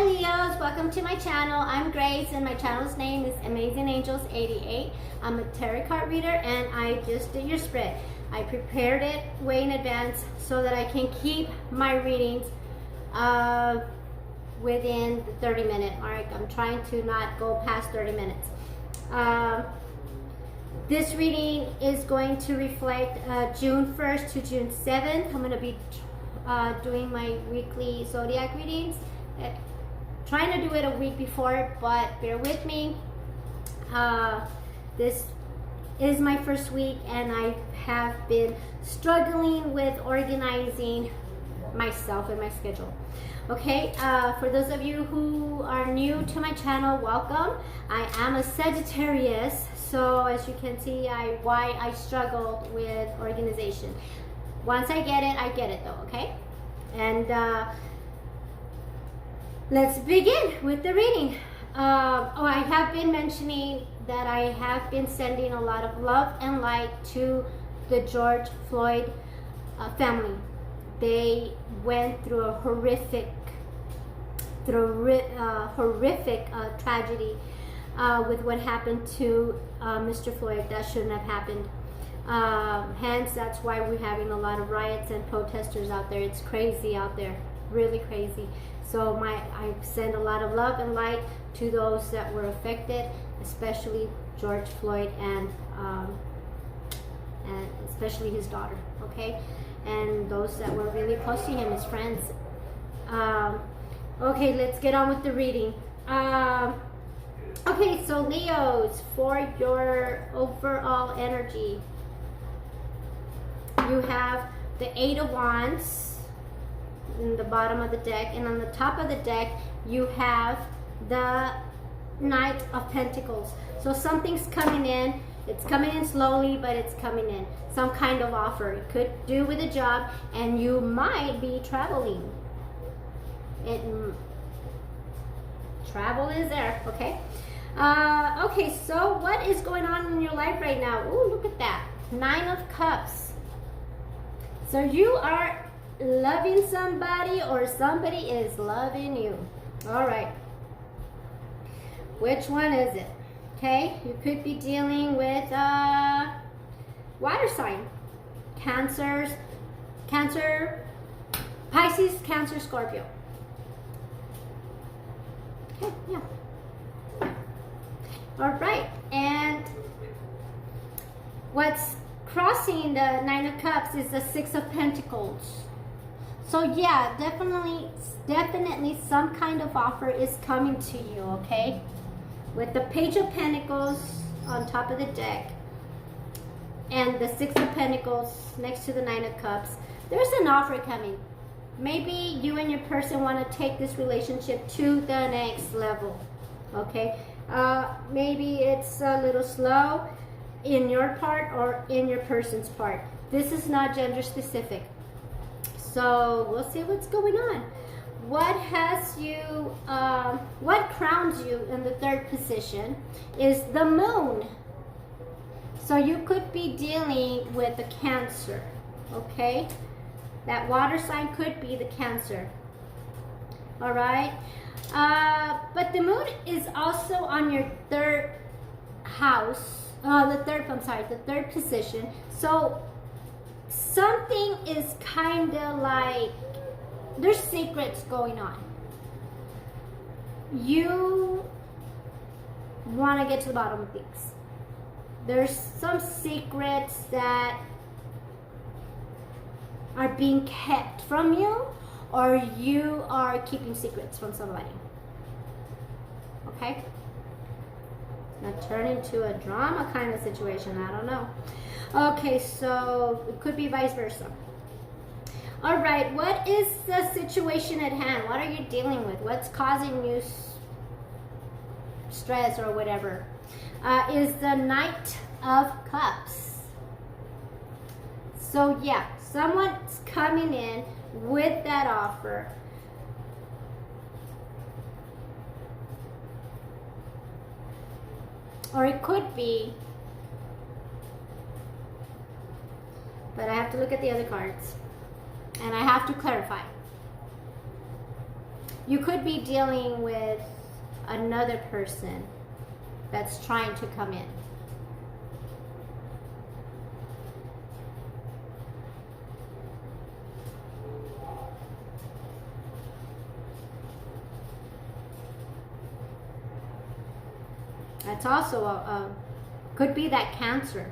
Leos, welcome to my channel. I'm Grace and my channel's name is Amazing Angels 88. I'm a tarot card reader and I just did your spread. I prepared it way in advance so that I can keep my readings within the 30-minute mark. I'm trying to not go past 30 minutes. This reading is going to reflect June 1st to June 7th. I'm going to be doing my weekly zodiac readings. Trying to do it a week before, but bear with me. This is my first week and I have been struggling with organizing myself and my schedule. Okay, for those of you who are new to my channel, welcome. I am a Sagittarius, so as you can see why I struggled with organization. Once I get it though, okay? And let's begin with the reading. I have been mentioning that I have been sending a lot of love and light to the George Floyd family. They went through a horrific tragedy with what happened to Mr. Floyd. That shouldn't have happened. Hence, that's why we're having a lot of riots and protesters out there. It's crazy out there, really crazy. So I send a lot of love and light to those that were affected, especially George Floyd and especially his daughter, okay? And those that were really close to him, his friends. Okay, let's get on with the reading. Okay, so Leos, for your overall energy, you have the Eight of Wands in the bottom of the deck, and on the top of the deck you have the Knight of Pentacles. So something's coming in. It's coming in slowly, but it's coming in. Some kind of offer. It could do with a job, and you might be traveling. Travel is there, okay? Okay, so what is going on in your life right now? Ooh, look at that. Nine of Cups. So you are loving somebody or somebody is loving you. All right. Which one is it? Okay, you could be dealing with water sign. Cancer, Pisces, Cancer, Scorpio. Okay, yeah. All right, and what's crossing the Nine of Cups is the Six of Pentacles. So yeah, definitely some kind of offer is coming to you, okay? With the Page of Pentacles on top of the deck and the Six of Pentacles next to the Nine of Cups, there's an offer coming. Maybe you and your person want to take this relationship to the next level, okay? Maybe it's a little slow in your part or in your person's part. This is not gender specific. So we'll see what's going on. What has you, what crowns you in the third position is the Moon. So you could be dealing with the Cancer, okay? That water sign could be the Cancer. All right. But the Moon is also on your third house. The third position. So something is kind of like, there's secrets going on. You want to get to the bottom of things. There's some secrets that are being kept from you, or you are keeping secrets from somebody. Okay? Now turn into a drama kind of situation. I don't know. Okay, so it could be vice versa. All right, what is the situation at hand? What are you dealing with? What's causing you stress or whatever? Is the Knight of Cups. So yeah, someone's coming in with that offer. Or it could be, but I have to look at the other cards and I have to clarify. You could be dealing with another person that's trying to come in. That's also could be that Cancer.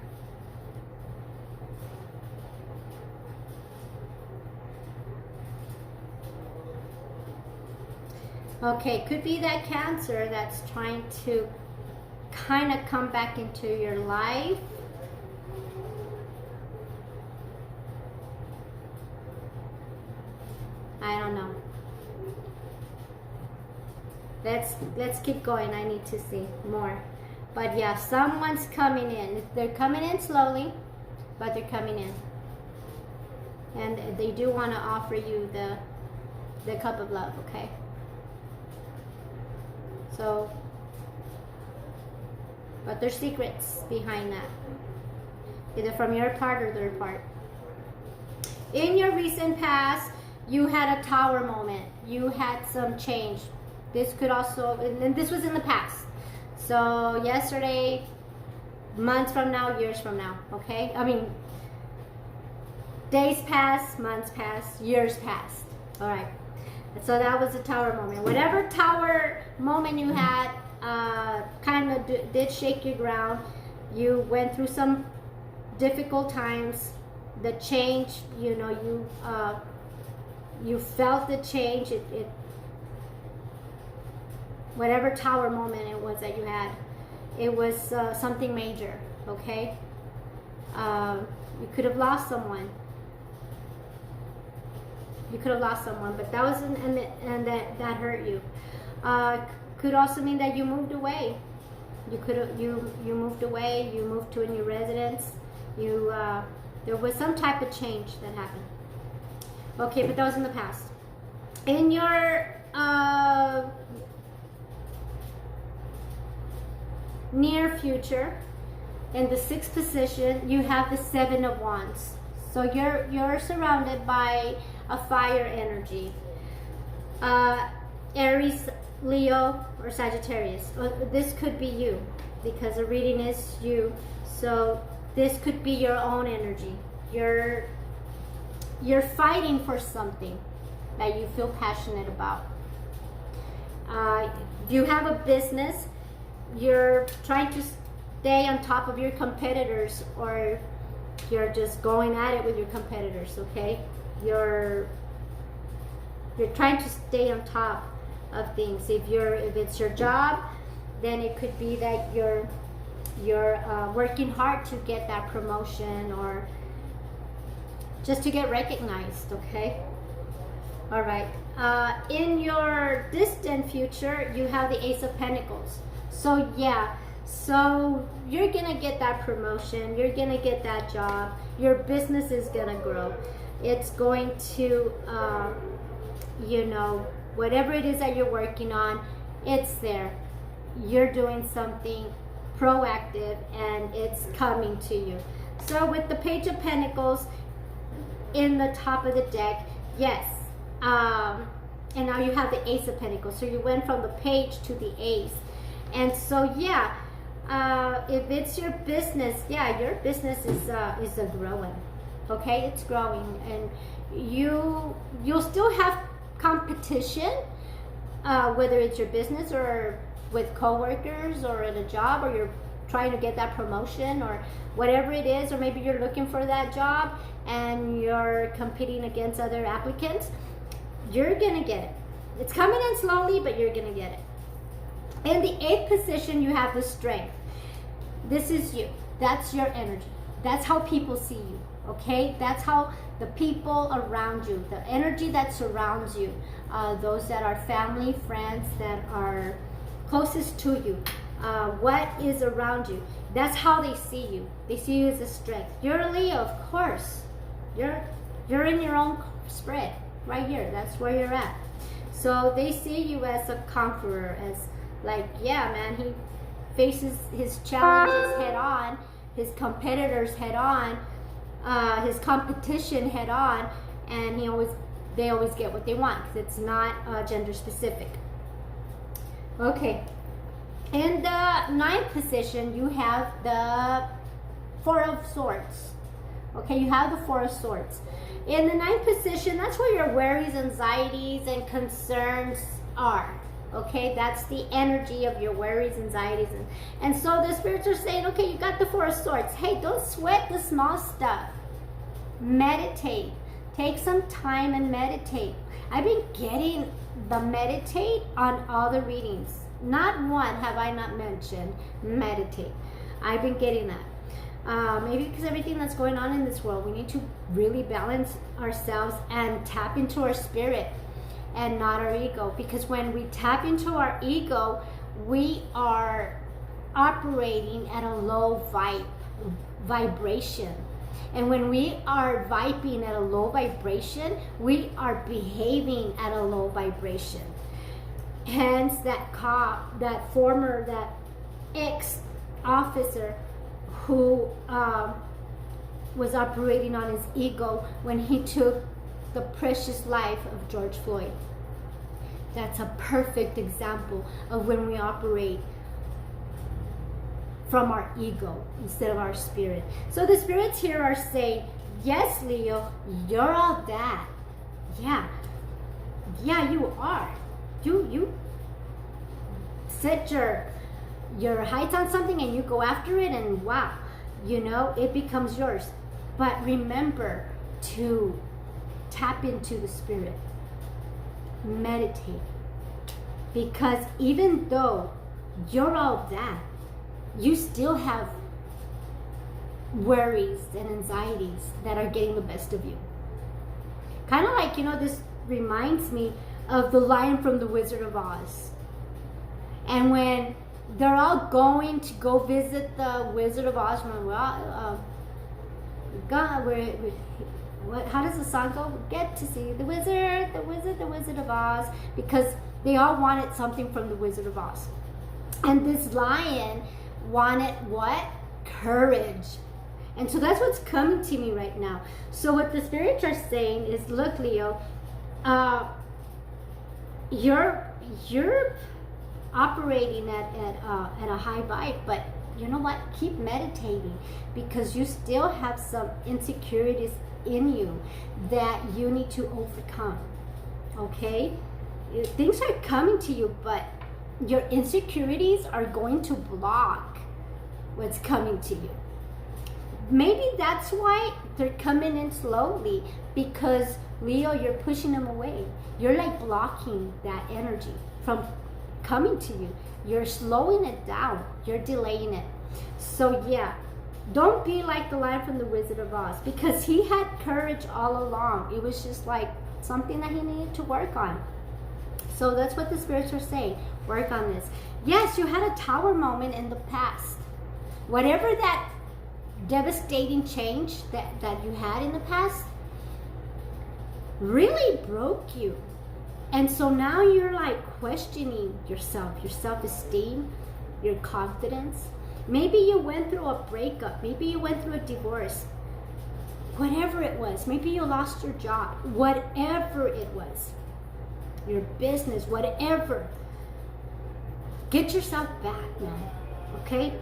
Okay, could be that Cancer that's trying to kind of come back into your life. I don't know. Let's keep going. I need to see more. But yeah, someone's coming in. They're coming in slowly, but they're coming in. And they do want to offer you the cup of love, okay? So, but there's secrets behind that, either from your part or their part. In your recent past, you had a tower moment. You had some change. This could also, and this was in the past. So yesterday, months from now, years from now, okay? I mean, days passed, months passed, years passed. All right. So that was a tower moment. Whatever tower moment you had kind of did shake your ground. You went through some difficult times. The change, you know, you felt the change. It whatever tower moment it was that you had, it was something major, okay? You could have lost someone. You could have lost someone, but that was and that hurt you. Could also mean that you moved away. You moved away. You moved to a new residence. There was some type of change that happened. Okay, but that was in the past. In your near future, in the 6th position, you have the 7 of Wands. So you're surrounded by a fire energy. Aries, Leo, or Sagittarius. This could be you, because the reading is you. So this could be your own energy. You're fighting for something that you feel passionate about. You have a business. You're trying to stay on top of your competitors, or you're just going at it with your competitors, okay? You're trying to stay on top of things. If it's your job, then it could be that you're working hard to get that promotion, or just to get recognized, okay? All right. In your distant future, you have the Ace of Pentacles. So yeah, so you're gonna get that promotion, you're gonna get that job, your business is gonna grow. It's going to, you know, whatever it is that you're working on, it's there. You're doing something proactive and it's coming to you. So with the Page of Pentacles in the top of the deck, yes. And now you have the Ace of Pentacles. So you went from the Page to the Ace. And so yeah, if it's your business, yeah, your business is growing. Okay, it's growing, and you'll still have competition, whether it's your business or with coworkers or at a job, or you're trying to get that promotion or whatever it is, or maybe you're looking for that job and you're competing against other applicants. You're gonna get it. It's coming in slowly, but you're gonna get it. In the 8th position, you have the Strength. This is you. That's your energy. That's how people see you, okay? That's how the people around you, the energy that surrounds you, those that are family, friends, that are closest to you, what is around you, that's how they see you. They see you as a strength. You're a Leo, of course. You're in your own spread, right here. That's where you're at. So they see you as a conqueror, as like, yeah, man, he faces his challenges head on, his competitors head on, his competition head on, and he always they always get what they want, because it's not gender specific. Okay. In the ninth position, you have the Four of Swords. Okay, you have the Four of Swords. In the ninth position, that's where your worries, anxieties, and concerns are. Okay, that's the energy of your worries, anxieties. And so the spirits are saying, okay, you got the Four of Swords. Hey, don't sweat the small stuff. Meditate. Take some time and meditate. I've been getting the meditate on all the readings. Not one have I not mentioned meditate. I've been getting that. Maybe because everything that's going on in this world, we need to really balance ourselves and tap into our spirit and not our ego. Because when we tap into our ego, we are operating at a low vibration. And when we are vibing at a low vibration, we are behaving at a low vibration. Hence that cop, that ex-officer who was operating on his ego when he took the precious life of George Floyd. That's a perfect example of when we operate from our ego instead of our spirit. So the spirits here are saying, yes, Leo, you're all that. Yeah, you are. You set your heights on something and you go after it, and wow, it becomes yours. But remember to tap into the spirit. Meditate. Because even though you're all that, you still have worries and anxieties that are getting the best of you. Kind of like, this reminds me of the lion from the Wizard of Oz. And when they're all going to go visit the Wizard of Oz, how does the song go? Get to see the wizard of Oz, because they all wanted something from the Wizard of Oz. And this lion wanted what? Courage. And so that's what's coming to me right now. So what the spirits are saying is, look, Leo, you're operating at a high vibe, but you know what? Keep meditating, because you still have some insecurities in you that you need to overcome. Okay? Things are coming to you, but your insecurities are going to block what's coming to you. Maybe that's why they're coming in slowly, because Leo, you're pushing them away. You're like blocking that energy from coming to you. You're slowing it down. You're delaying it. So yeah, don't be like the lion from the Wizard of Oz, because he had courage all along. It was just like something that he needed to work on. So that's what the spirits are saying. Work on this. Yes, you had a tower moment in the past. Whatever that devastating change that you had in the past really broke you. And so now you're like questioning yourself, your self-esteem, your confidence. Maybe you went through a breakup. Maybe you went through a divorce. Whatever it was. Maybe you lost your job. Whatever it was. Your business, whatever. Get yourself back now. Okay?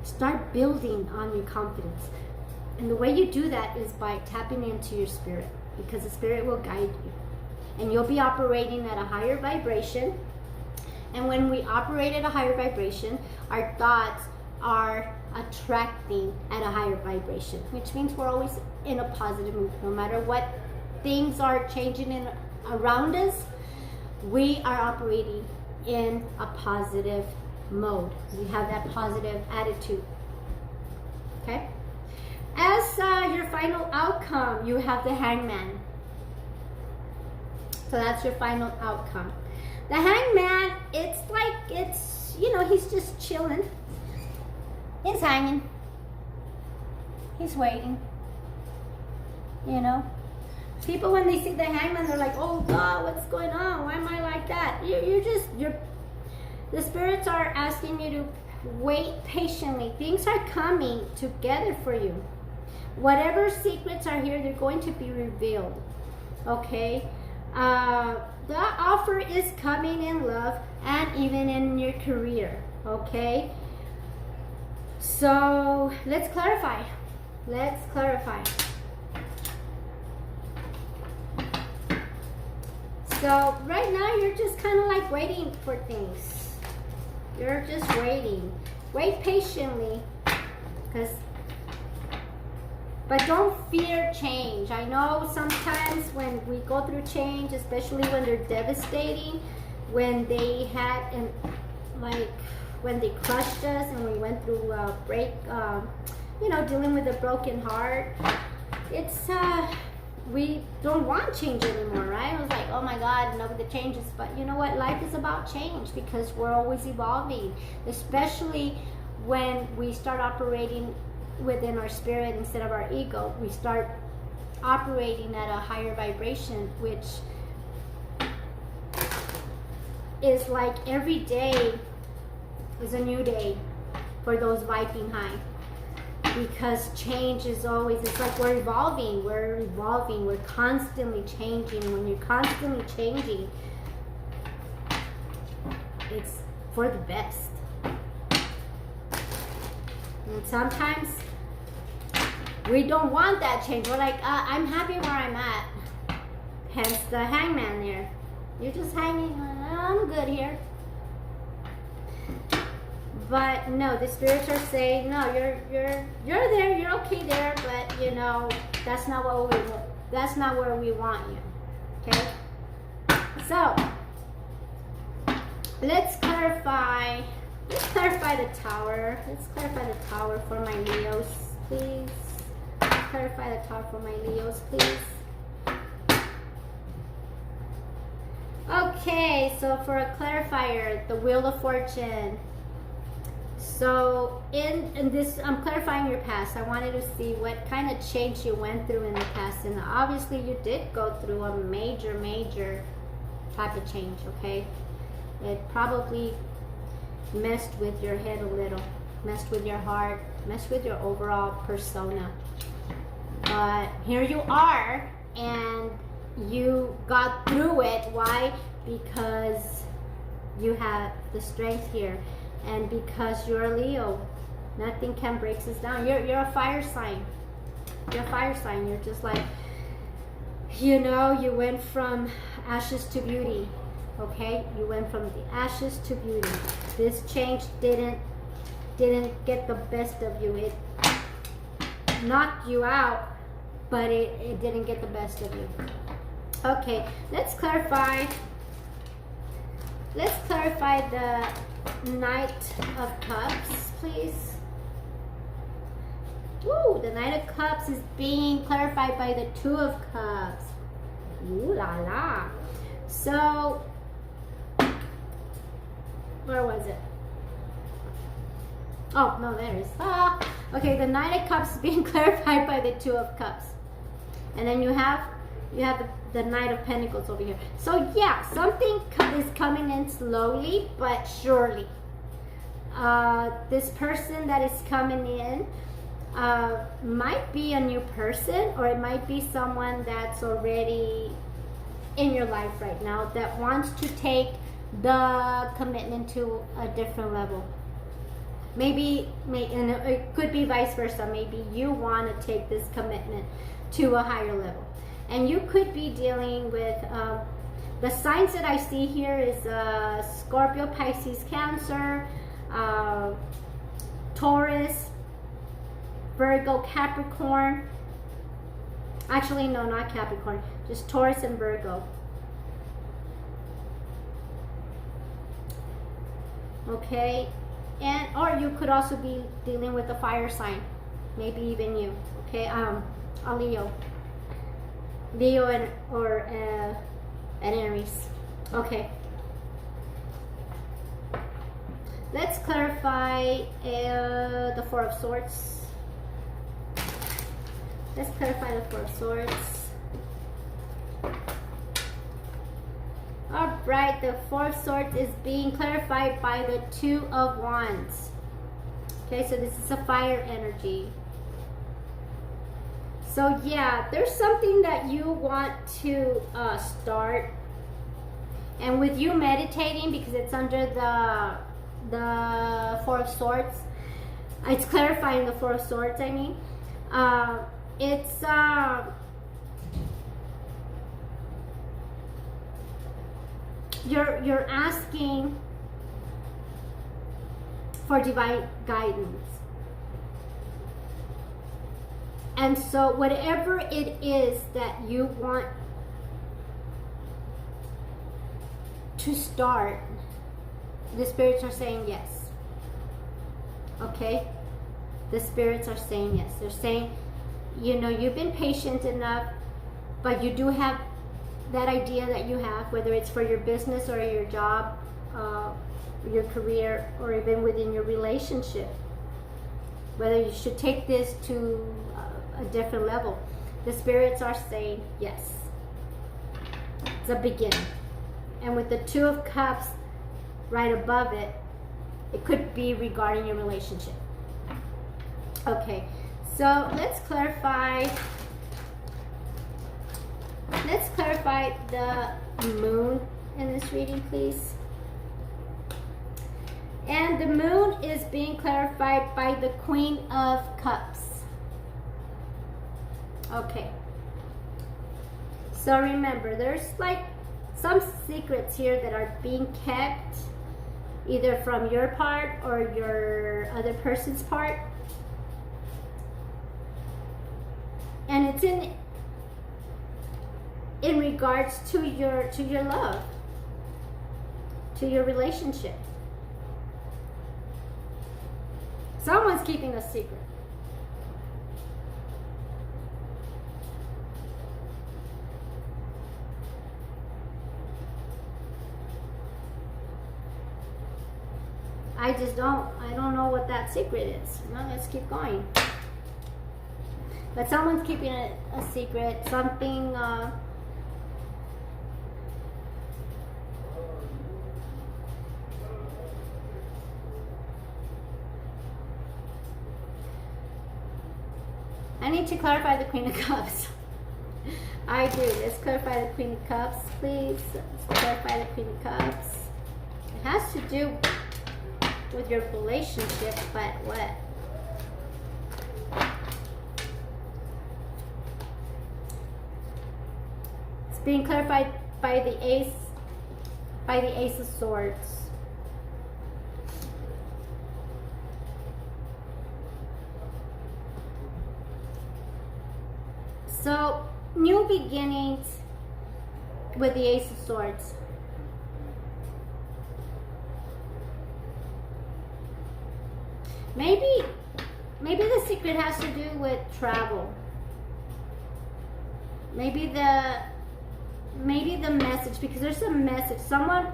Start building on your confidence. And the way you do that is by tapping into your spirit, because the spirit will guide you. And you'll be operating at a higher vibration. And when we operate at a higher vibration, our thoughts are attracting at a higher vibration, which means we're always in a positive mood. No matter what things are changing around us, we are operating in a positive mode. We have that positive attitude. Okay? As your final outcome, you have the Hangman. So that's your final outcome. The Hangman, he's just chilling. He's hanging. He's waiting. People, when they see the Hangman, they're like, oh God, what's going on? Why am I like that? The spirits are asking you to wait patiently. Things are coming together for you. Whatever secrets are here, they're going to be revealed. Okay? The offer is coming in love and even in your career. Okay? So let's clarify. Let's clarify. So right now you're just kind of like waiting for things. You're just waiting. Wait patiently, but don't fear change. I know sometimes when we go through change, especially when they're devastating, when they had when they crushed us and we went through a break, dealing with a broken heart, it's we don't want change anymore, right? I was like, oh my God, enough of the changes. But you know what? Life is about change because we're always evolving, especially when we start operating within our spirit instead of our ego. We start operating at a higher vibration, which is like every day is a new day for those vibing high. Because change is always, it's like we're evolving, we're constantly changing. When you're constantly changing, it's for the best. And sometimes we don't want that change. We're like, I'm happy where I'm at. Hence the hangman there. You're just hanging, I'm good here. But no, the spirits are saying, no, you're there, you're okay there, but that's not what we want. That's not where we want you. Okay? So let's clarify the tower. Let's clarify the tower for my Leos, please. Clarify the tower for my Leos, please. Okay, so for a clarifier, the Wheel of Fortune. So in this, I'm clarifying your past. I wanted to see what kind of change you went through in the past. And obviously you did go through a major type of change, okay? It probably messed with your head a little, messed with your heart, messed with your overall persona. But here you are, and you got through it. Why? Because you have the strength here. And because you're a Leo, nothing can break us down. You're a fire sign. You're a fire sign. You're just like, you went from ashes to beauty. Okay? You went from the ashes to beauty. This change didn't get the best of you. It knocked you out, but it didn't get the best of you. Okay, let's clarify. Let's clarify the Knight of Cups, please. Ooh, the Knight of Cups is being clarified by the Two of Cups. Ooh la la. So, where was it? Oh, no, there it is. Okay, the Knight of Cups is being clarified by the Two of Cups. And then you have the Knight of Pentacles over here. So yeah, something is coming in slowly but surely. This person that is coming in might be a new person, or it might be someone that's already in your life right now that wants to take the commitment to a different level. Maybe and it could be vice versa. Maybe you want to take this commitment to a higher level. And you could be dealing with, the signs that I see here is Scorpio, Pisces, Cancer, Taurus, Virgo, Capricorn. Actually, no, not Capricorn. Just Taurus and Virgo. Okay. Or you could also be dealing with a fire sign. Maybe even you. Okay. A Leo. Leo or an Aries. Okay. Let's clarify the Four of Swords. Let's clarify the Four of Swords. Alright, the Four of Swords is being clarified by the Two of Wands. Okay, so this is a fire energy. So yeah, there's something that you want to start, and with you meditating, because it's under the Four of Swords, it's clarifying the Four of Swords. I mean, it's you're asking for divine guidance. And so whatever it is that you want to start, the spirits are saying yes. Okay? The spirits are saying yes. They're saying, you know, you've been patient enough, but you do have that idea that you have, whether it's for your business or your job, your career, or even within your relationship, whether you should take this to a different level. The spirits are saying yes. It's a beginning. And with the Two of Cups right above it, it could be regarding your relationship. Okay, so let's clarify the moon in this reading, please. And the moon is being clarified by the Queen of Cups. Okay. So remember, there's like some secrets here that are being kept, either from your part or your other person's part. And it's in regards to your love, to your relationship. Someone's keeping a secret. I don't know what that secret is. Well, let's keep going. But someone's keeping a secret, something, I need to clarify the Queen of Cups. I agree. Let's clarify the Queen of Cups, please. Let's clarify the Queen of Cups. It has to do with your relationship, but what? It's being clarified by the Ace of Swords. So, new beginnings with the Ace of Swords. Maybe the secret has to do with travel. Maybe the message, because there's a message. Someone,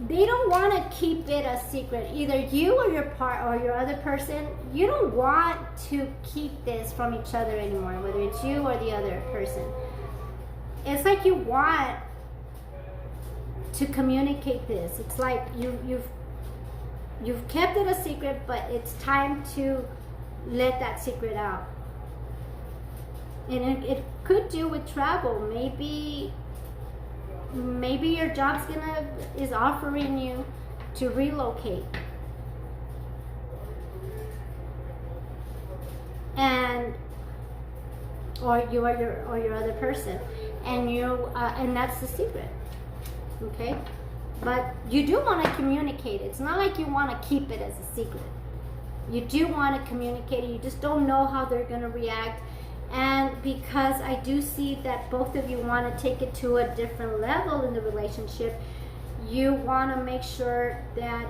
they don't want to keep it a secret. Either you or your other person, you don't want to keep this from each other anymore, whether it's you or the other person. It's like you want to communicate this. It's like you've kept it a secret, but it's time to let that secret out. And it could do with travel. Maybe your job's is offering you to relocate, and or your other person, and and that's the secret. Okay, but you do want to communicate. It's not like you want to keep it as a secret. You do want to communicate it. You just don't know how they're going to react. And because I do see that both of you want to take it to a different level in the relationship, you want to make sure that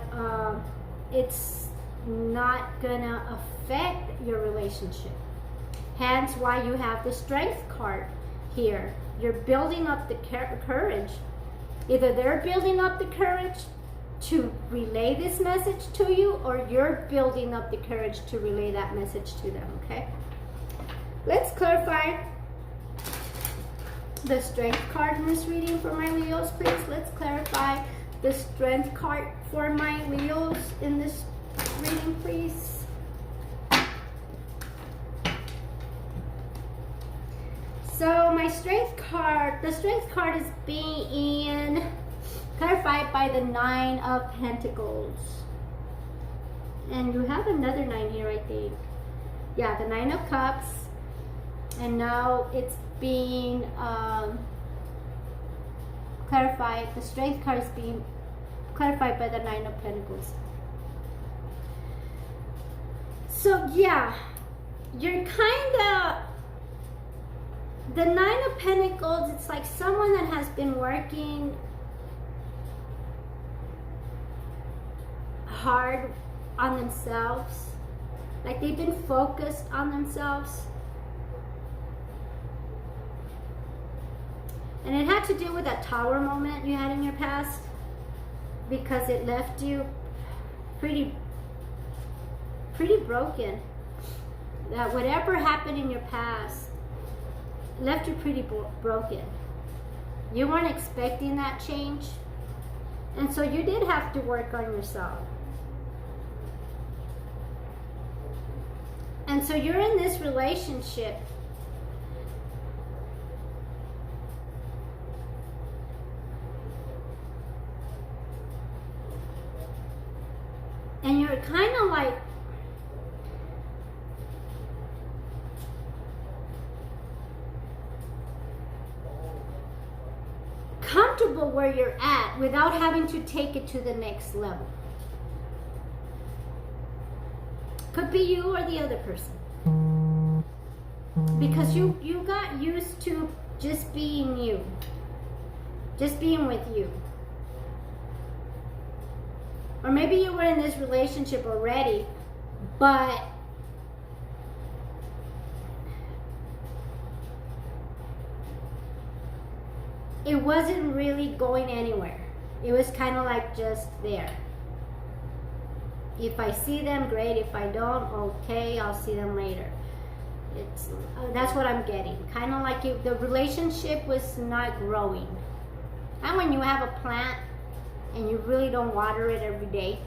it's not going to affect your relationship. Hence why you have the Strength card here. You're building up the courage. Either they're building up the courage to relay this message to you, or you're building up the courage to relay that message to them, okay? Let's clarify the Strength card in this reading for my Leos, please. Let's clarify the Strength card for my Leos in this reading, please. So my strength card, the strength card is being clarified by the 9 of Pentacles. And you have another 9 here, I think. Yeah, the 9 of Cups. And now it's being clarified. The strength card is being clarified by the 9 of Pentacles. So yeah, you're kind of, the 9 of Pentacles, it's like someone that has been working hard on themselves. Like they've been focused on themselves. And it had to do with that tower moment you had in your past, because it left you pretty broken. That whatever happened in your past left you pretty broken. You weren't expecting that change, and so you did have to work on yourself. And so you're in this relationship and you're kind of like comfortable where you're at without having to take it to the next level. Could be you or the other person. Because you got used to just being you. Just being with you. Or maybe you were in this relationship already, but it wasn't really going anywhere. It was kind of like just there. If I see them, great. If I don't, okay, I'll see them later. It's that's what I'm getting. Kind of like the relationship was not growing. And when you have a plant and you really don't water it every day,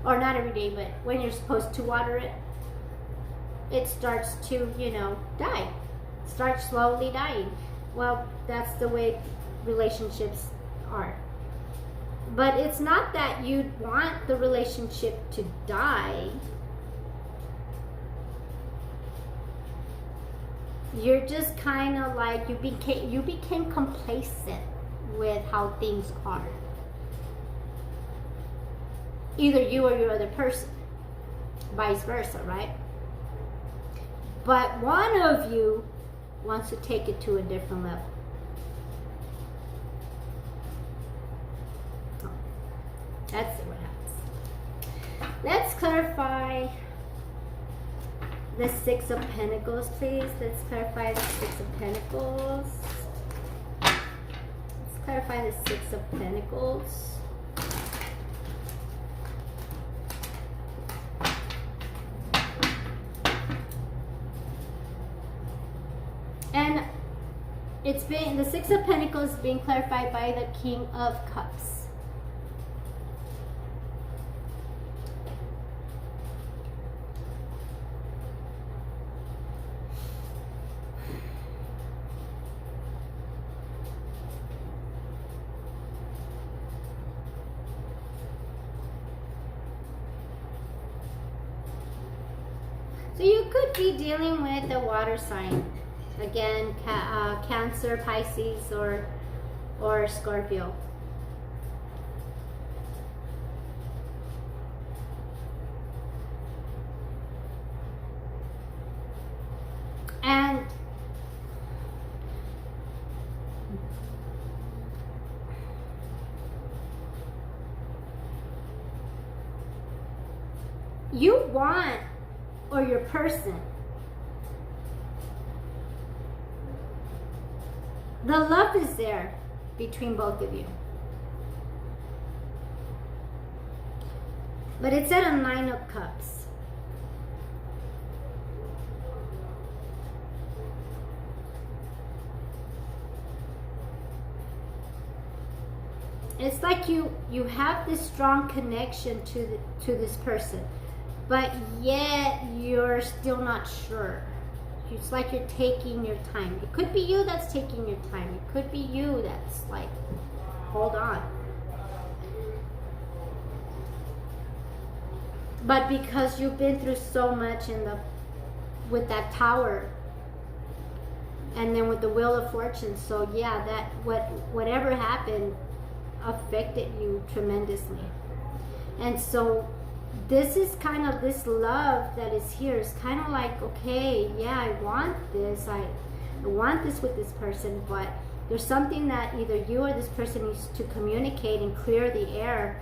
or not every day, but when you're supposed to water it, it starts to, die. Starts slowly dying. Well, that's the way relationships are. But it's not that you want the relationship to die. You're just kind of like, you became complacent with how things are. Either you or your other person. Vice versa, right? But one of you wants to take it to a different level. That's what happens. Let's clarify the 6 of Pentacles, please. Let's clarify the 6 of Pentacles. Let's clarify the 6 of Pentacles. And it's been, the 6 of Pentacles being clarified by the King of Cups. So you could be dealing with a water sign. Again, Cancer, Pisces, or Scorpio. And you want, or your person, the love is there between both of you. But it's at a 9 of Cups. It's like you have this strong connection to this person, but yet you're still not sure. it's like you're taking your time. It could be you that's taking your time. It could be you that's like, hold on. But because you've been through so much with that Tower, and then with the Wheel of Fortune, so yeah, that whatever happened affected you tremendously. And so this is kind of, this love that is here is kind of like, okay, yeah, I want this, I want this with this person, but there's something that either you or this person needs to communicate and clear the air,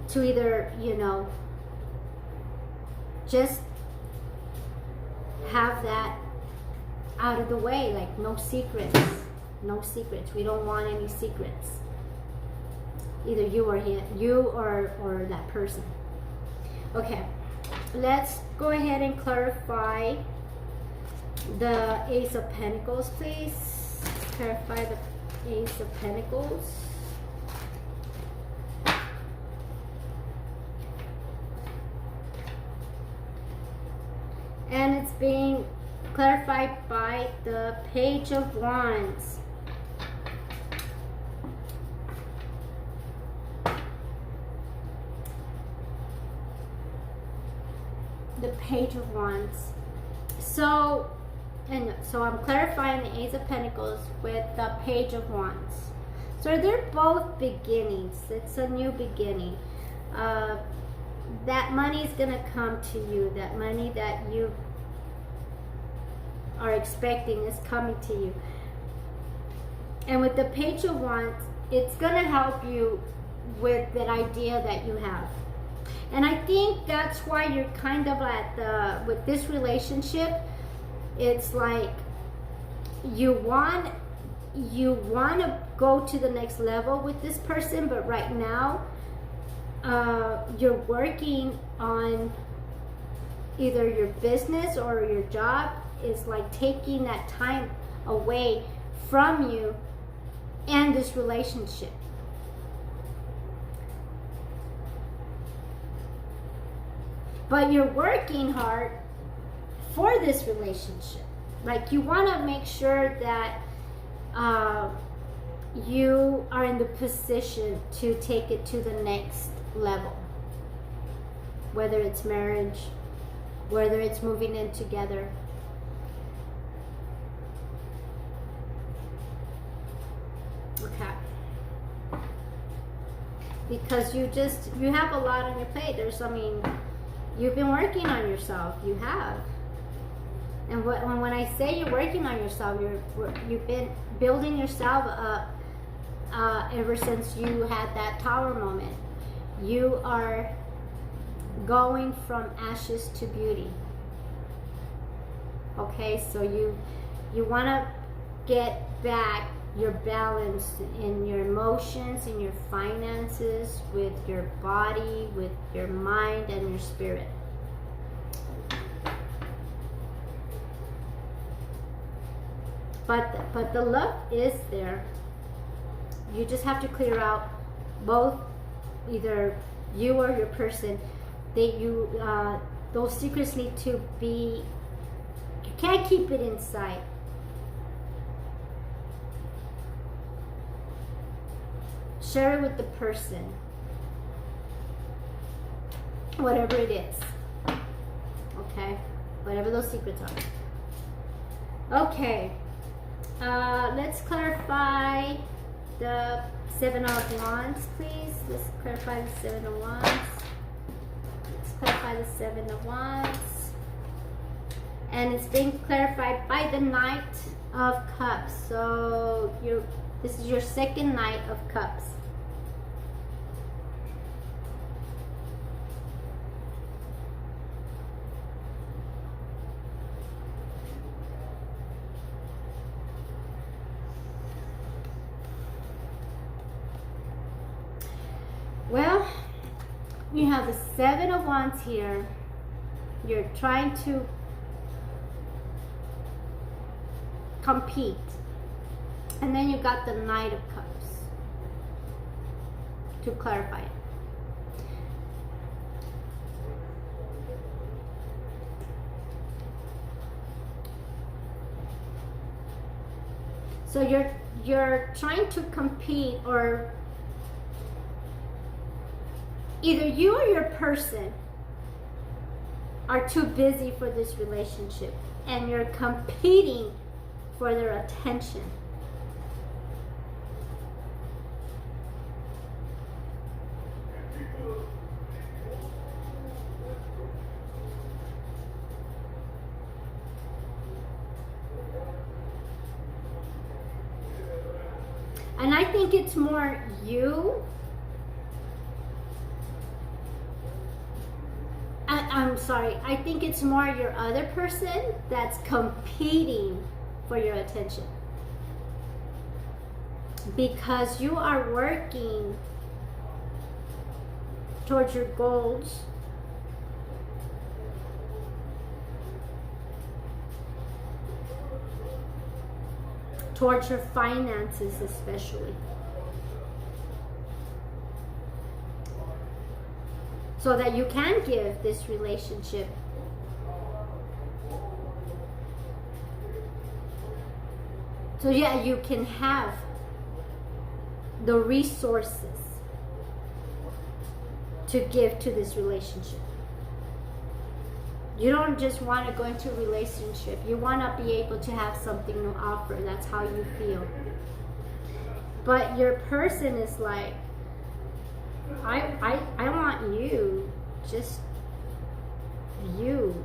to either, you know, just have that out of the way, like no secrets. We don't want any secrets. Either you or him, you or that person. Okay, let's go ahead and clarify the Ace of Pentacles, please. Clarify the Ace of Pentacles. And it's being clarified by the Page of Wands. The Page of Wands. So I'm clarifying the Ace of Pentacles with the Page of Wands. So they're both beginnings. It's a new beginning. That money is going to come to you. That money that you are expecting is coming to you. And with the Page of Wands, it's going to help you with that idea that you have. And I think that's why you're kind of with this relationship, it's like you want to go to the next level with this person, but right now you're working on either your business or your job is like taking that time away from you and this relationship. But you're working hard for this relationship. Like you want to make sure that you are in the position to take it to the next level. Whether it's marriage, whether it's moving in together. Okay. Because you have a lot on your plate. You've been working on yourself. You have. And when I say you're working on yourself, you've been building yourself up ever since you had that Tower moment. You are going from ashes to beauty. Okay, so you want to get back your balance in your emotions, in your finances, with your body, with your mind, and your spirit. But the love is there. You just have to clear out both, either you or your person, that those secrets need to be, you can't keep it inside. Share it with the person, whatever it is. Okay, whatever those secrets are. Okay, let's clarify the Seven of Wands, please. Let's clarify the Seven of Wands. Let's clarify the Seven of Wands. And it's being clarified by the Knight of Cups. So this is your second Knight of Cups. Well, you have the Seven of Wands here. You're trying to compete. And then you got the Knight of Cups to clarify it. So you're trying to compete, or either you or your person are too busy for this relationship and you're competing for their attention. And I think it's more you. I'm sorry, I think it's more your other person that's competing for your attention. Because you are working towards your goals. Towards your finances especially. So that you can give this relationship so yeah, you can have the resources to give to this relationship. You don't just want to go into a relationship. You want to be able to have something to offer. That's how you feel. But your person is like, I want you. Just you.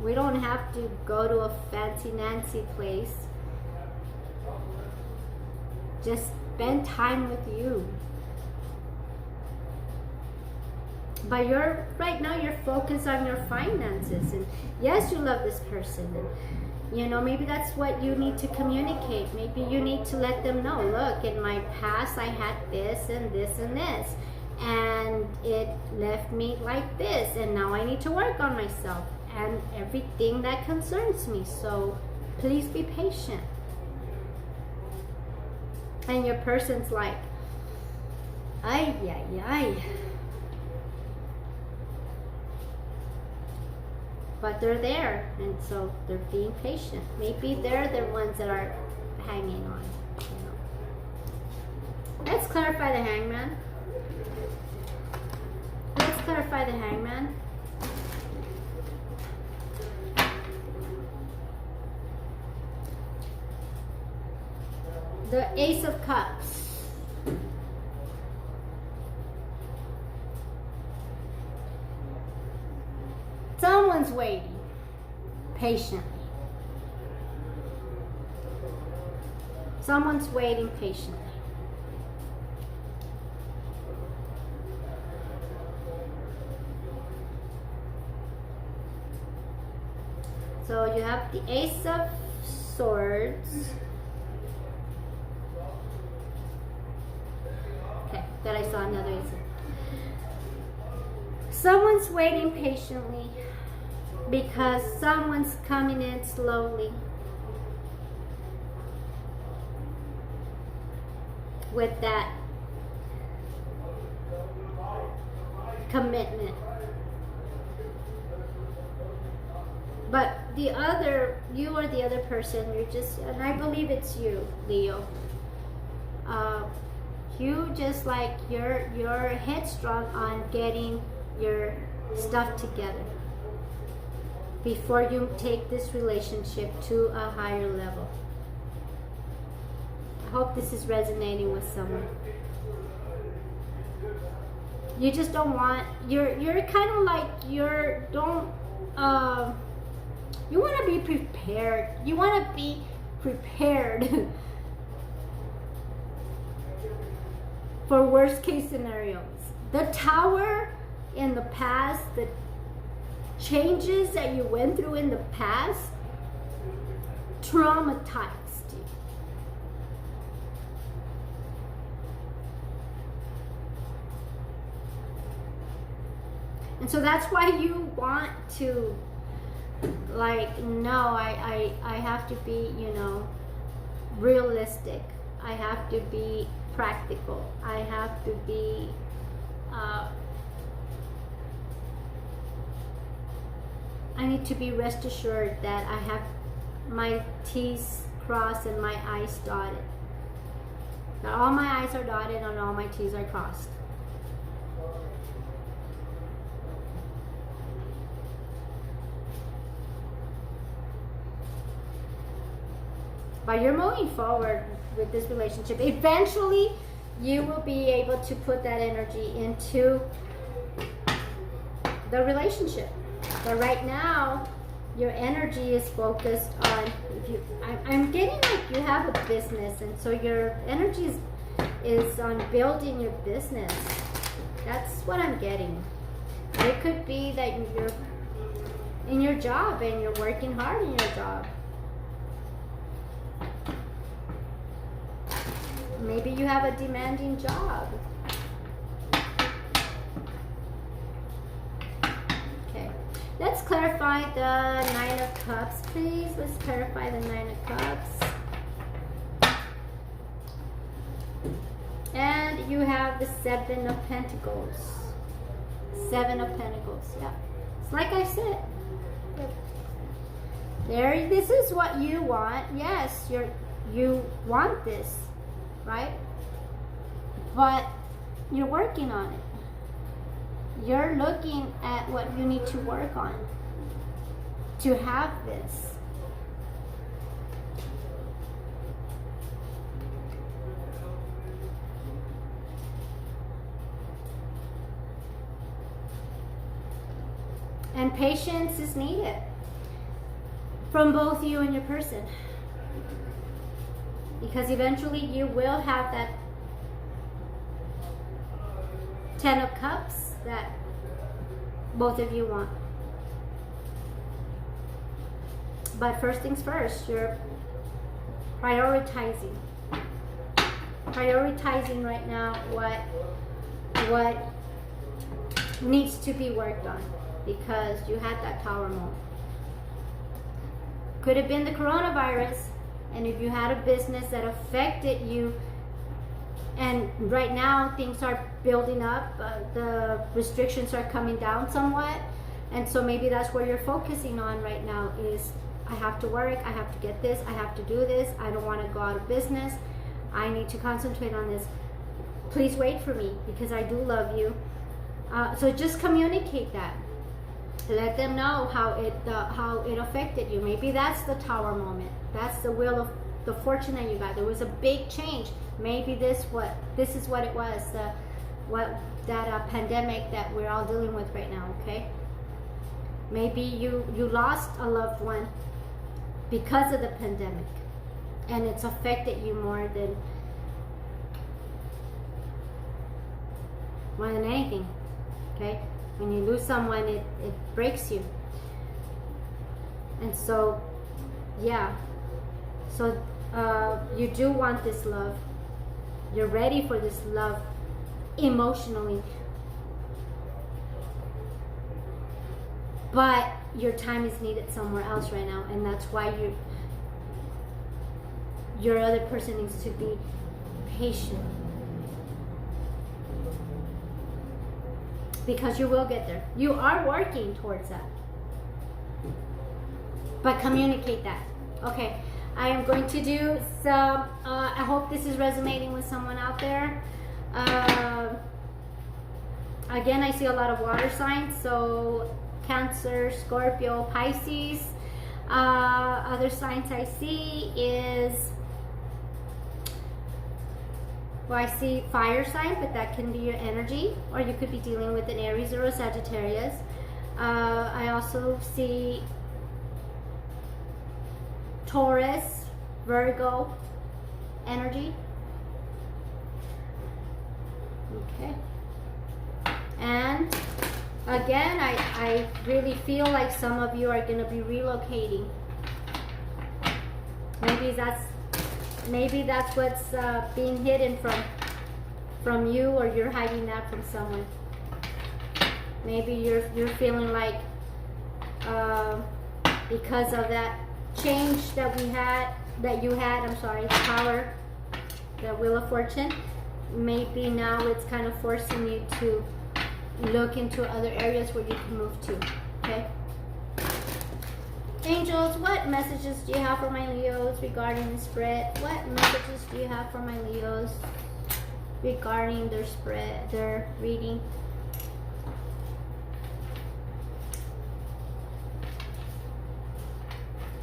We don't have to go to a fancy Nancy place. Just spend time with you. But right now you're focused on your finances, and yes, you love this person, and you know, maybe that's what you need to communicate. Maybe you need to let them know, look, in my past I had this and this and this, and it left me like this, and now I need to work on myself and everything that concerns me, so please be patient. And your person's like, ay, ay, ay. But they're there, and so they're being patient. Maybe they're the ones that are hanging on. You know. Let's clarify the hangman. Let's clarify the hangman. The Ace of Cups. Someone's waiting patiently. Someone's waiting patiently. So you have the Ace of Swords. Okay, that I saw another Ace of. Someone's waiting patiently because someone's coming in slowly with that commitment. But the other, you or the other person, you're just, and I believe it's you, Leo. You just like, you're headstrong on getting your stuff together before you take this relationship to a higher level. I hope this is resonating with someone. You just don't want, you're kind of like, you want to be prepared. You want to be prepared for worst case scenarios. The Tower in the past, the changes that you went through in the past, traumatized you. And so that's why you want to, like, no, I have to be, you know, realistic. I have to be practical. I have to be I need to be rest assured that I have my T's crossed and my I's dotted. Now all my I's are dotted and all my T's are crossed. But you're moving forward with this relationship. Eventually, you will be able to put that energy into the relationship. But right now, your energy is focused on, I'm getting like you have a business, and so your energy is on building your business. That's what I'm getting. It could be that you're in your job and you're working hard in your job. Maybe you have a demanding job. Okay, let's clarify the Nine of Cups, please. Let's clarify the Nine of Cups. And you have the Seven of Pentacles. Seven of Pentacles, yeah. It's like I said. There, this is what you want. Yes, you want this, right? But you're working on it. You're looking at what you need to work on to have this. And patience is needed from both you and your person. Because eventually you will have that Ten of Cups that both of you want. But first things first, you're prioritizing. Prioritizing right now what needs to be worked on, because you had that Tower moment. Could have been the coronavirus, and if you had a business that affected you, and right now things are building up, the restrictions are coming down somewhat, and so maybe that's where you're focusing on right now is, I have to work, I have to get this, I have to do this, I don't want to go out of business, I need to concentrate on this. Please wait for me, because I do love you. So just communicate that. Let them know how it affected you. Maybe that's the Tower moment. That's the Wheel of the Fortune that you got. There was a big change. Maybe this is what it was. That pandemic that we're all dealing with right now. Okay. Maybe you lost a loved one because of the pandemic, and it's affected you more than anything. Okay. When you lose someone, it breaks you. And so, yeah. So, you do want this love. You're ready for this love emotionally. But your time is needed somewhere else right now. And that's why your other person needs to be patient. Because you will get there. You are working towards that. But communicate that. Okay. I am going to do some, I hope this is resonating with someone out there. Again, I see a lot of water signs. So Cancer, Scorpio, Pisces. Other signs I see is, well, I see fire sign, but that can be your energy, or you could be dealing with an Aries or a Sagittarius. I also see Taurus, Virgo energy. Okay. And again, I really feel like some of you are going to be relocating. Maybe that's what's being hidden from you, or you're hiding that from someone. Maybe you're feeling like because of that change that you had, the Power, the Wheel of Fortune, maybe now it's kind of forcing you to look into other areas where you can move to. Okay. Angels, what messages do you have for my Leos regarding the spread? What messages do you have for my Leos regarding their spread, their reading?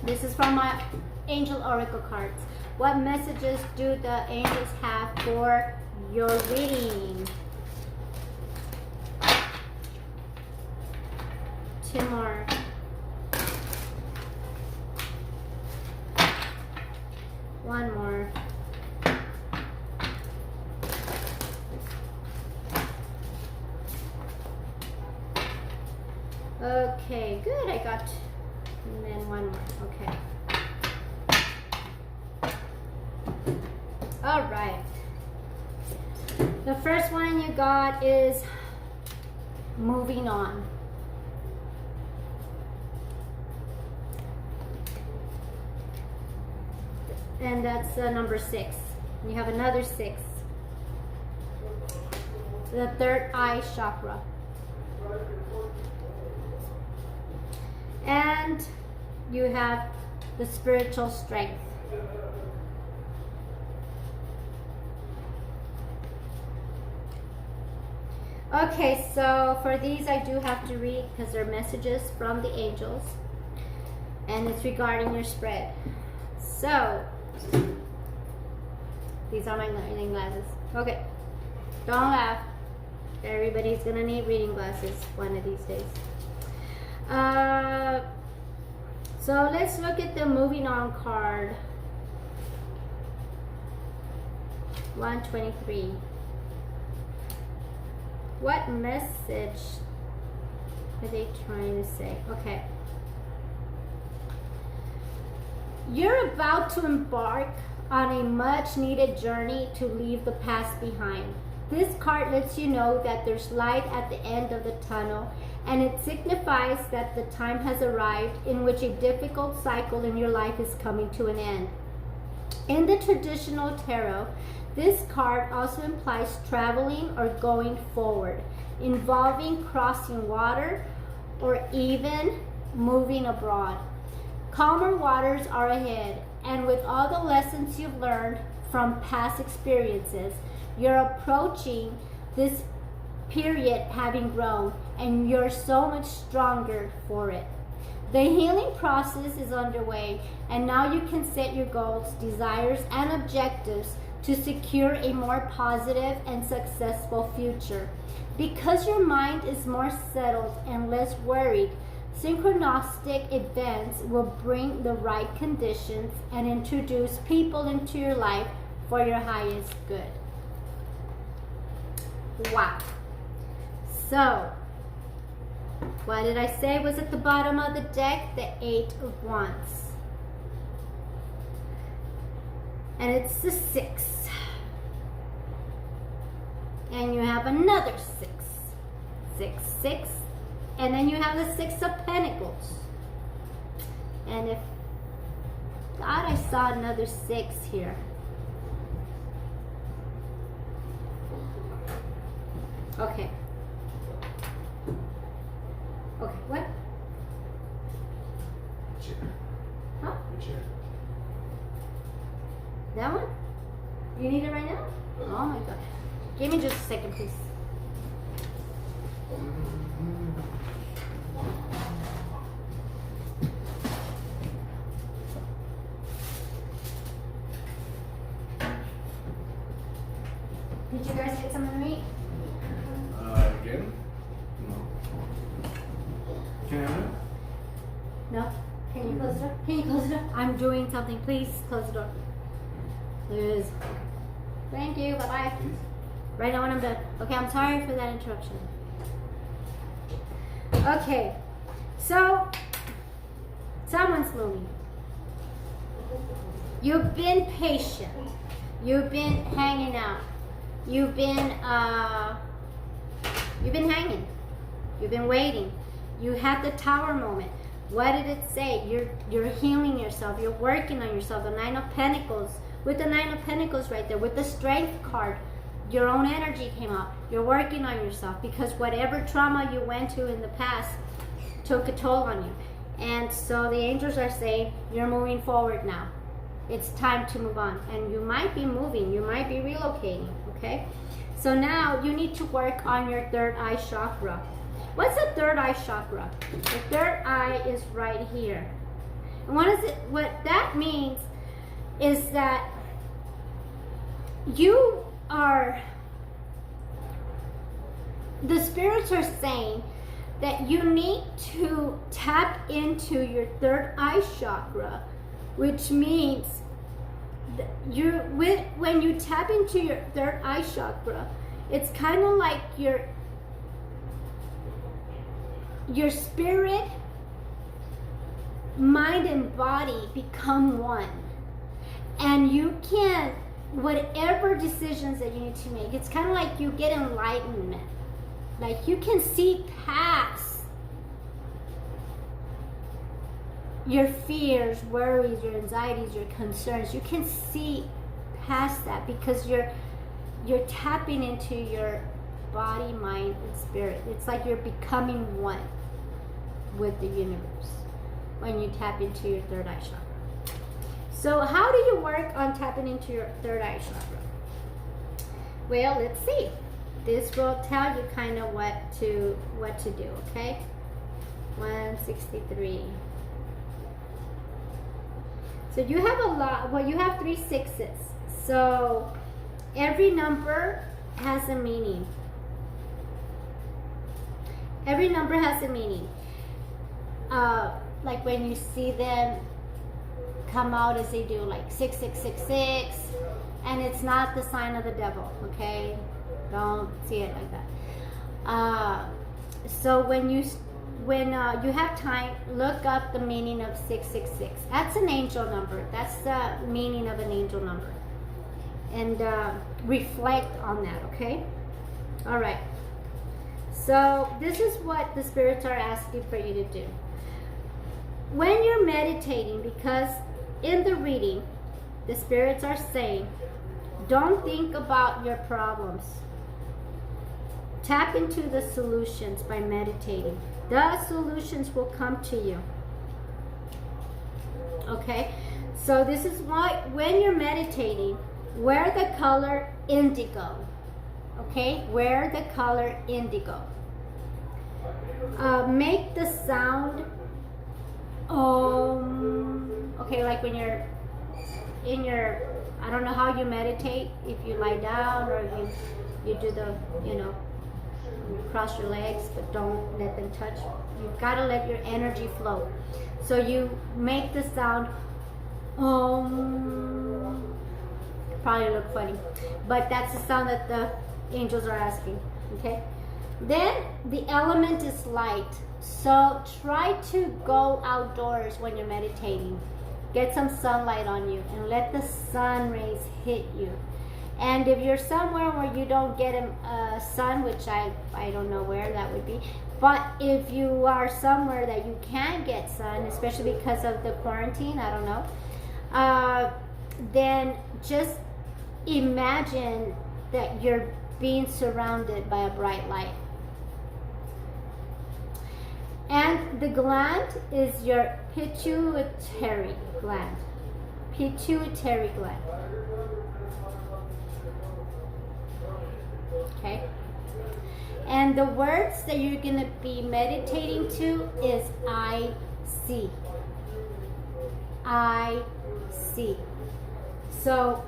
This is from my Angel Oracle cards. What messages do the angels have for your reading? Two more. One more. Okay, good. I got, and then one more. Okay. All right. The first one you got is moving on. And that's number 6. You have another 6. The third eye chakra. And you have the spiritual strength. Okay, so for these I do have to read because they're messages from the angels. And it's regarding your spread. So, these are my reading glasses. Okay, don't laugh. Everybody's gonna need reading glasses one of these days. So let's look at the moving on card. 123. What message are they trying to say? Okay. You're about to embark on a much needed journey to leave the past behind. This card lets you know that there's light at the end of the tunnel, and it signifies that the time has arrived in which a difficult cycle in your life is coming to an end. In the traditional tarot, this card also implies traveling or going forward, involving crossing water or even moving abroad. Calmer waters are ahead, and with all the lessons you've learned from past experiences, you're approaching this period having grown, and you're so much stronger for it. The healing process is underway, and now you can set your goals, desires, and objectives to secure a more positive and successful future. Because your mind is more settled and less worried, synchronistic events will bring the right conditions and introduce people into your life for your highest good. Wow. So, what did I say was at the bottom of the deck? The 8 of Wands. And it's the 6. And you have another 6. 6, 6. And then you have the 6 of Pentacles. And if God, I saw another 6 here. Okay. Okay, what? Chair. Huh? The chair. That one? You need it right now? Oh my God. Give me just a second, please. Did you guys get something to eat? Again? No. Can I have it? No? Can you close the door? Can you close the door? I'm doing something. Please close the door. Please. Thank you. Bye-bye. Please. Right now when I'm done. Okay, I'm sorry for that interruption. Okay. So, someone's moving. You've been patient. You've been hanging out. You've been hanging. You've been waiting. You had the Tower moment. What did it say? You're healing yourself. You're working on yourself. The 9 of Pentacles. With the 9 of Pentacles right there, with the Strength card, your own energy came out. You're working on yourself because whatever trauma you went to in the past took a toll on you. And so the angels are saying, you're moving forward now. It's time to move on. And you might be moving, you might be relocating, okay? So now you need to work on your third eye chakra. What's the third eye chakra? The third eye is right here. And what that means is that the spirits are saying that you need to tap into your third eye chakra, which means that when you tap into your third eye chakra, it's kind of like your spirit, mind, and body become one. And you can, whatever decisions that you need to make, it's kind of like you get enlightenment. Like you can see past your fears, worries, your anxieties, your concerns. You can see past that because you're tapping into your body, mind, and spirit. It's like you're becoming one with the universe when you tap into your third eye chakra. So how do you work on tapping into your third eye chakra? Well, let's see. This will tell you kind of what to do, okay? 163. So you have a lot, well, you have 3 6s. So every number has a meaning. Every number has a meaning. Like when you see them come out as they do, like 6666, and it's not the sign of the devil, okay? Don't see it like that. So when you have time, look up the meaning of 666. That's an angel number. That's the meaning of an angel number. And reflect on that, okay? All right. So this is what the spirits are asking for you to do. When you're meditating, because in the reading, the spirits are saying, don't think about your problems. Tap into the solutions by meditating. The solutions will come to you. Okay? So this is why when you're meditating, wear the color indigo. Okay? Wear the color indigo. Make the sound okay, like when you're in your, I don't know how you meditate, if you lie down or you do the, you cross your legs, but don't let them touch. You've got to let your energy flow. So you make the sound probably look funny, but that's the sound that the angels are asking. Okay, then the element is light, so try to go outdoors when you're meditating. Get some sunlight on you and let the sun rays hit you. And if you're somewhere where you don't get a sun, which I don't know where that would be, but if you are somewhere that you can get sun, especially because of the quarantine, I don't know, then just imagine that you're being surrounded by a bright light. And the gland is your pituitary gland. Pituitary gland. Okay? And the words that you're going to be meditating to is I see. I see. So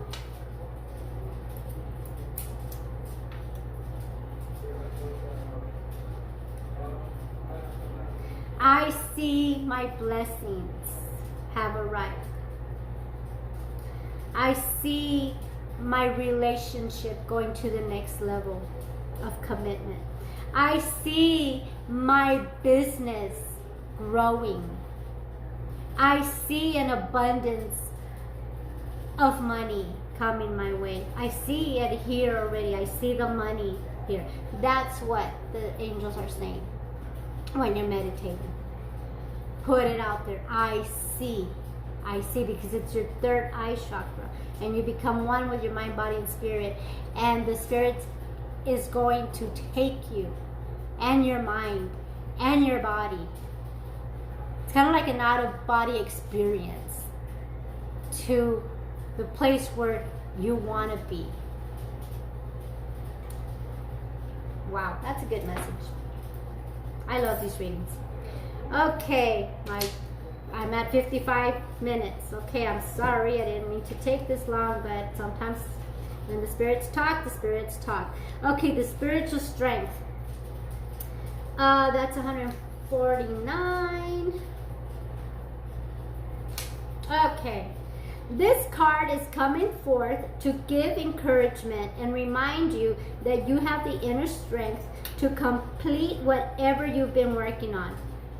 I see my blessings have arrived. I see my relationship going to the next level of commitment. I see my business growing. I see an abundance of money coming my way. I see it here already. I see the money here. That's what the angels are saying when you're meditating. Put it out there. I see, because it's your third eye chakra, and you become one with your mind, body, and spirit, and the spirit is going to take you and your mind and your body kind of like an out-of-body experience to the place where you want to be. Wow, that's a good message. I love these readings. Okay, I'm at 55 minutes. Okay, I'm sorry, I didn't mean to take this long, but sometimes when the spirits talk, the spirits talk. Okay, the spiritual strength. That's 149. Okay. This card is coming forth to give encouragement and remind you that you have the inner strength to complete whatever you've been working on.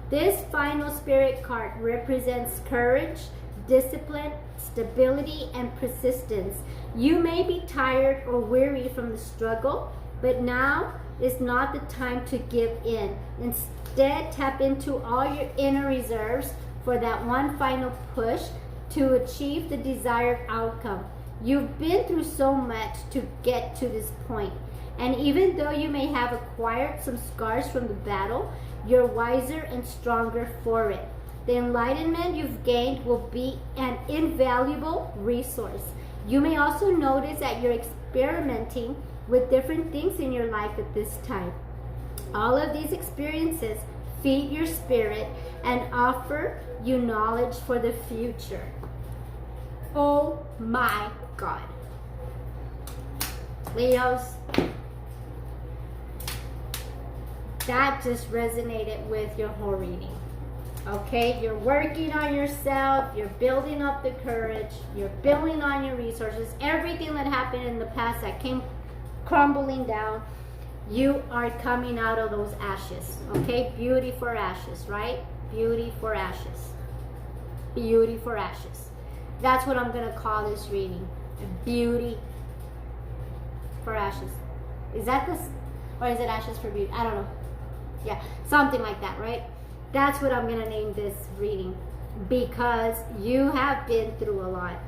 This final spirit card represents courage, discipline, stability, and persistence. You may be tired or weary from the struggle, but now is not the time to give in. Instead, tap into all your inner reserves for that one final push to achieve the desired outcome. You've been through so much to get to this point. And even though you may have acquired some scars from the battle, you're wiser and stronger for it. The enlightenment you've gained will be an invaluable resource. You may also notice that you're experimenting with different things in your life at this time. All of these experiences feed your spirit and offer you knowledge for the future. Oh my God. Leos, that just resonated with your whole reading. Okay, you're working on yourself, you're building up the courage, you're building on your resources. Everything that happened in the past that came crumbling down, you are coming out of those ashes. Okay, beauty for ashes, right? Beauty for ashes. Beauty for ashes. That's what I'm going to call this reading. Beauty for ashes. Is that this? Or is it ashes for beauty? I don't know. Yeah, something like that, right? That's what I'm going to name this reading. Because you have been through a lot.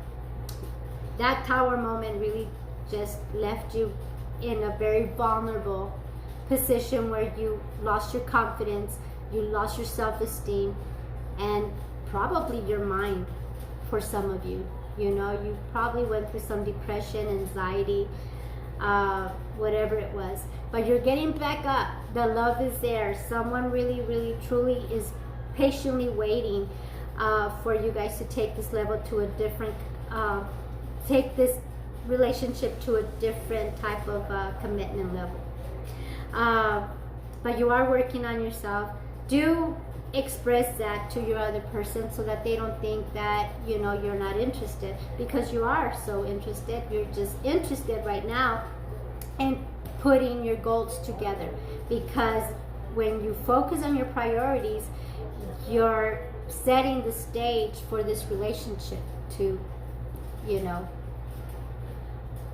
That tower moment really just left you in a very vulnerable position where you lost your confidence, you lost your self-esteem, and probably your mind. For some of you, you know, you probably went through some depression, anxiety, whatever it was, but you're getting back up. The love is there. Someone really, really, truly is patiently waiting for you guys to take this level to a different, take this relationship to a different type of commitment level. But you are working on yourself. Do express that to your other person so that they don't think that, you know, you're not interested, because you are so interested. You're just interested right now in putting your goals together, because when you focus on your priorities, you're setting the stage for this relationship to, you know,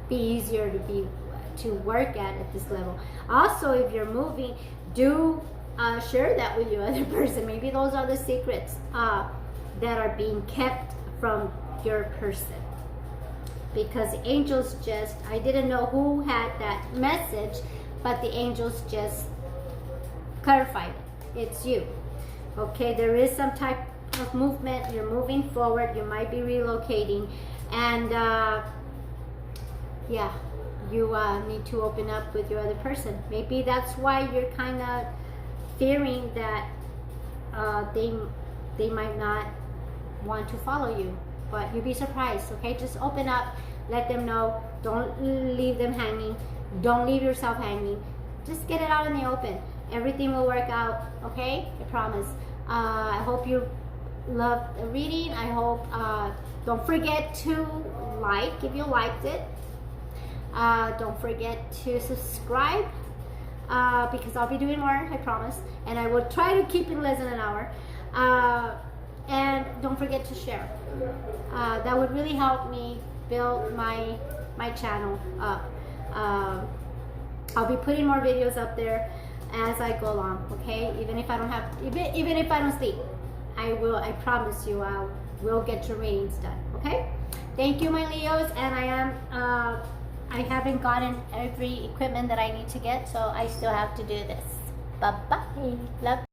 be easier to work at this level. Also, if you're moving, do share that with your other person. Maybe those are the secrets that are being kept from your person. Because the angels just, I didn't know who had that message, but the angels just clarified it. It's you. Okay, there is some type of movement. You're moving forward. You might be relocating. And yeah, you need to open up with your other person. Maybe that's why you're kind of fearing that they might not want to follow you, but you'd be surprised. Okay, just open up, let them know. Don't leave them hanging. Don't leave yourself hanging. Just get it out in the open. Everything will work out. Okay, I promise. I hope you loved the reading. I hope don't forget to like if you liked it. Don't forget to subscribe. Because I'll be doing more, I promise, and I will try to keep it less than an hour. And don't forget to share. That would really help me build my channel up. I'll be putting more videos up there as I go along. Okay, even if I don't have, even if I don't sleep, I promise you, I will get your readings done. Okay, thank you, my Leos, and I haven't gotten every equipment that I need to get, so I still have to do this. Bye-bye. Love.